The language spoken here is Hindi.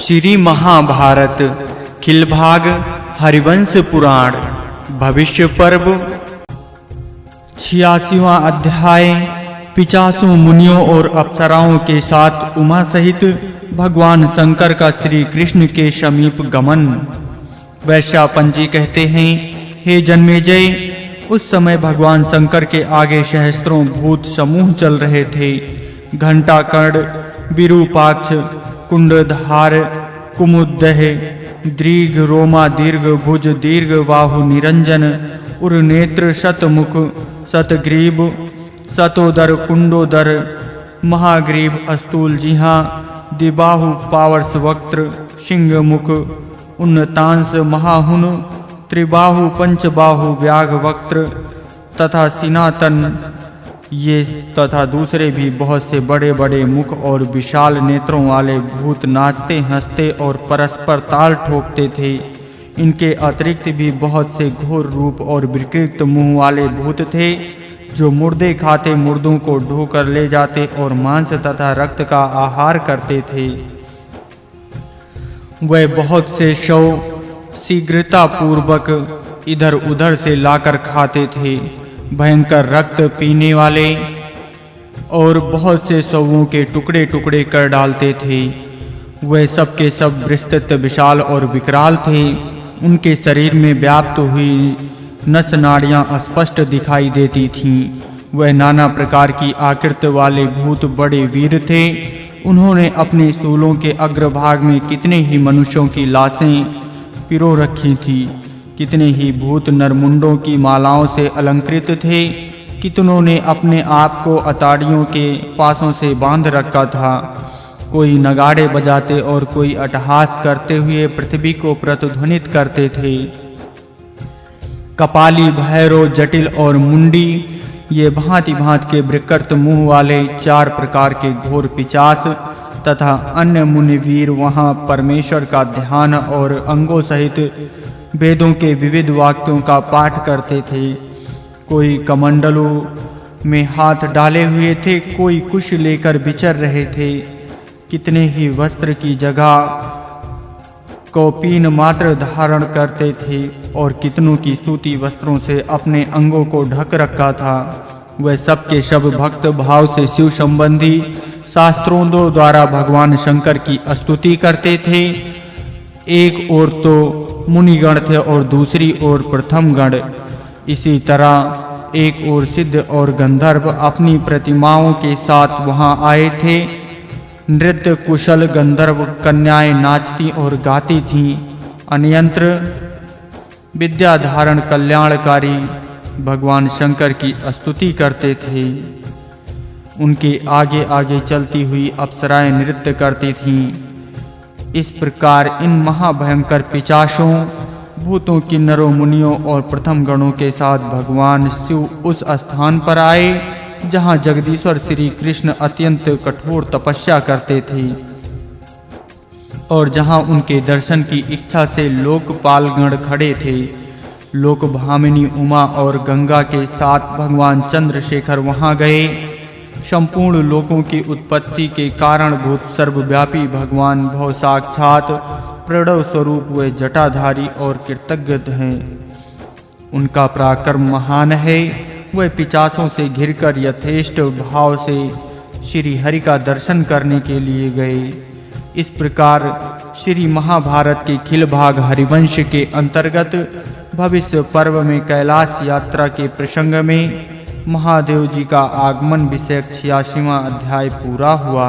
श्री महाभारत खिलभाग हरिवंश पुराण भविष्य पर्व 86वां अध्याय। 50 मुनियों और अप्सराओं के साथ उमा सहित भगवान शंकर का श्री कृष्ण के समीप गमन। वैश्यापंजी कहते हैं, हे जन्मेजय, उस समय भगवान शंकर के आगे सहस्त्रों भूत समूह चल रहे थे। घंटाकर्ण, विरूपाक्ष, कुंडधार, कुमुदह, दीर्घ रोमा, दीर्घ भुज, दीर्घ बाहु, निरंजन, उर्नेत्र, शतमुख, शतग्रीव, शतोदर, कुंडोदर, महाग्रीव, अस्तूल जिहा, दिबाहु, पावर्ष वक्त्र, सिंह मुख, उन्नतांश, महाहुन, त्रिबाहु, पंचबाहु, व्याघ वक्त्र तथा सिनातन, ये तथा दूसरे भी बहुत से बड़े बड़े मुख और विशाल नेत्रों वाले भूत नाचते हंसते और परस्पर ताल ठोकते थे। इनके अतिरिक्त भी बहुत से घोर रूप और विकृत मुंह वाले भूत थे, जो मुर्दे खाते मुर्दों को ढोकर ले जाते और मांस तथा रक्त का आहार करते थे। वह बहुत से शव शीघ्रता पूर्वक इधर उधर से लाकर खाते थे। भयंकर रक्त पीने वाले और बहुत से शवों के टुकड़े टुकड़े कर डालते थे। वे सब के सब विस्तृत, विशाल और विकराल थे। उनके शरीर में व्याप्त हुई नस नाड़ियां स्पष्ट दिखाई देती थीं। वह नाना प्रकार की आकृति वाले भूत बड़े वीर थे। उन्होंने अपने शूलों के अग्रभाग में कितने ही मनुष्यों की लाशें पिरो रखी थी। कितने ही भूत नरमुंडों की मालाओं से अलंकृत थे। कितनों ने अपने आप को अताड़ियों के पासों से बांध रखा था। कोई नगाड़े बजाते और कोई अट्टहास करते हुए पृथ्वी को प्रतिध्वनित करते थे। कपाली, भैरव, जटिल और मुंडी, ये भांति भांति के विकृत मुंह वाले 4 प्रकार के घोर पिशाच तथा अन्य मुनिवीर वहां परमेश्वर का ध्यान और अंगों सहित वेदों के विविध वाक्यों का पाठ करते थे। कोई कमंडलों में हाथ डाले हुए थे, कोई कुश लेकर विचर रहे थे। कितने ही वस्त्र की जगह कौपीन मात्र धारण करते थे और कितनों की सूती वस्त्रों से अपने अंगों को ढक रखा था। वह सब के सब भक्त भाव से शिव संबंधी शास्त्रों द्वारा भगवान शंकर की स्तुति करते थे। एक ओर तो मुनिगण थे और दूसरी ओर प्रथम गण। इसी तरह एक ओर सिद्ध और गंधर्व अपनी प्रतिमाओं के साथ वहां आए थे। नृत्य कुशल गंधर्व कन्याएं नाचती और गाती थीं। अन्यंत्र विद्या धारण कल्याणकारी भगवान शंकर की स्तुति करते थे। उनके आगे आगे चलती हुई अप्सराएं नृत्य करती थीं। इस प्रकार इन महाभयंकर पिशाचों, भूतों, किन्नरों, मुनियों और प्रथम गणों के साथ भगवान शिव उस स्थान पर आए जहां जगदीश्वर श्री कृष्ण अत्यंत कठोर तपस्या करते थे और जहां उनके दर्शन की इच्छा से लोकपालगण खड़े थे। लोकभामिनी उमा और गंगा के साथ भगवान चंद्रशेखर वहां गए। संपूर्ण लोकों की उत्पत्ति के कारणभूत सर्वव्यापी भगवान भव साक्षात प्रणव स्वरूप वे जटाधारी और कृतज्ञ हैं। उनका पराक्रम महान है। वे पिशाचों से घिरकर यथेष्ट भाव से श्री हरि का दर्शन करने के लिए गए। इस प्रकार श्री महाभारत के खिलभाग हरिवंश के अंतर्गत भविष्य पर्व में कैलाश यात्रा के प्रसंग में महादेव जी का आगमन विषयक 86वां अध्याय पूरा हुआ।